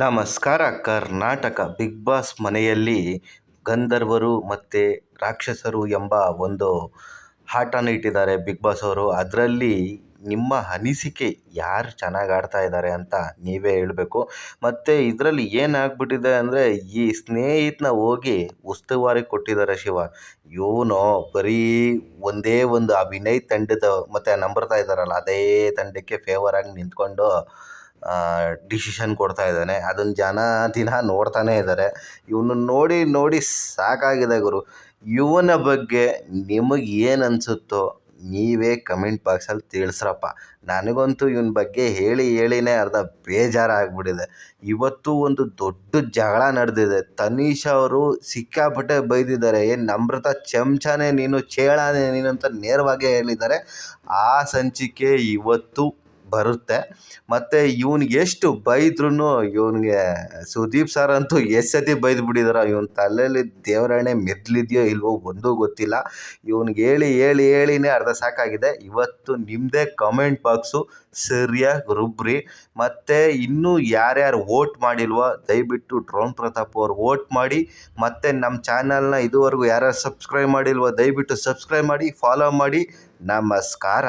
ನಮಸ್ಕಾರ. Karnataka big boss ಮನೆಯಲ್ಲಿ ಗಂಧರ್ವರು ಮತ್ತು ರಾಕ್ಷಸರು ಎಂಬ ಒಂದು ಆಟನ ಇಟ್ಟಿದ್ದಾರೆ ಬಿಗ್ ಬಾಸ್ ಅವರು. ಅದರಲ್ಲಿ ನಿಮ್ಮ ಅನಿಸಿಕೆ ಯಾರು ಚೆನ್ನಾಗಿ ಆಡ್ತಾ ಇದ್ದಾರೆ ಅಂತ ನೀವೇ ಹೇಳಬೇಕು. ಮತ್ತು ಇದರಲ್ಲಿ ಏನಾಗ್ಬಿಟ್ಟಿದೆ ಅಂದರೆ, ಈ ಸ್ನೇಹಿತನ ಹೋಗಿ ಉಸ್ತುವಾರಿ ಕೊಟ್ಟಿದ್ದಾರೆ ಶಿವ. ಇವನು ಬರೀ ಒಂದೇ ಒಂದು ಆ ವಿನಯ್ ತಂಡದ ಮತ್ತು ನಮ್ರತಾ ಇದ್ದಾರಲ್ಲ, ಅದೇ ತಂಡಕ್ಕೆ ಫೇವರಾಗಿ ನಿಂತ್ಕೊಂಡು ಡಿಸಿಷನ್ ಕೊಡ್ತಾ ಇದ್ದಾನೆ. ಅದನ್ನು ಜನ ದಿನ ನೋಡ್ತಾನೇ ಇದ್ದಾರೆ. ಇವನನ್ನು ನೋಡಿ ನೋಡಿ ಸಾಕಾಗಿದೆ ಗುರು. ಇವನ ಬಗ್ಗೆ ನಿಮಗೆ ಏನು ಅನಿಸುತ್ತೋ ನೀವೇ ಕಮೆಂಟ್ ಬಾಕ್ಸಲ್ಲಿ ತಿಳಿಸ್ರಪ್ಪ. ನನಗಂತೂ ಇವನ ಬಗ್ಗೆ ಹೇಳಿನೇ ಅರ್ಧ ಬೇಜಾರಾಗ್ಬಿಟ್ಟಿದೆ. ಇವತ್ತು ಒಂದು ದೊಡ್ಡ ಜಗಳ ನಡೆದಿದೆ. ತನೀಶ್ ಅವರು ಸಿಕ್ಕಾಪಟ್ಟೆ ಬೈದಿದ್ದಾರೆ. ನಮ್ರತಾ ಚಮಚನೇ ನೀನು, ಚೇಳಾನೆ ನೀನು ಅಂತ ನೇರವಾಗೇ ಹೇಳಿದ್ದಾರೆ. ಆ ಸಂಚಿಕೆ ಇವತ್ತು ಬರುತ್ತೆ. ಮತ್ತು ಇವ್ನಿಗೆ ಎಷ್ಟು ಬೈದ್ರೂ ಇವನಿಗೆ ಸುದೀಪ್ ಸರ್ ಅಂತೂ ಎಷ್ಟು ಸತಿ ಬೈದು ಬಿಟ್ಟಿದಾರೆ. ಇವನ ತಲೆಯಲ್ಲಿ ದೇವರಾಣೆ ಮೆದ್ಲಿದೆಯೋ ಇಲ್ವೋ ಒಂದೂ ಗೊತ್ತಿಲ್ಲ. ಇವನಿಗೆ ಹೇಳಿನೇ ಅರ್ಧ ಸಾಕಾಗಿದೆ. ಇವತ್ತು ನಿಮ್ಮದೇ ಕಮೆಂಟ್ ಬಾಕ್ಸು ಸರಿಯಾಗಿ ರುಬ್ರಿ. ಮತ್ತು ಇನ್ನೂ ಯಾರ್ಯಾರು ವೋಟ್ ಮಾಡಿಲ್ವೋ ದಯವಿಟ್ಟು ಡ್ರೋನ್ ಪ್ರತಾಪ್ ಅವ್ರು ವೋಟ್ ಮಾಡಿ. ಮತ್ತು ನಮ್ಮ ಚಾನಲ್ನ ಇದುವರೆಗೂ ಯಾರ್ಯಾರು ಸಬ್ಸ್ಕ್ರೈಬ್ ಮಾಡಿಲ್ವೋ ದಯವಿಟ್ಟು ಸಬ್ಸ್ಕ್ರೈಬ್ ಮಾಡಿ, ಫಾಲೋ ಮಾಡಿ. ನಮಸ್ಕಾರ.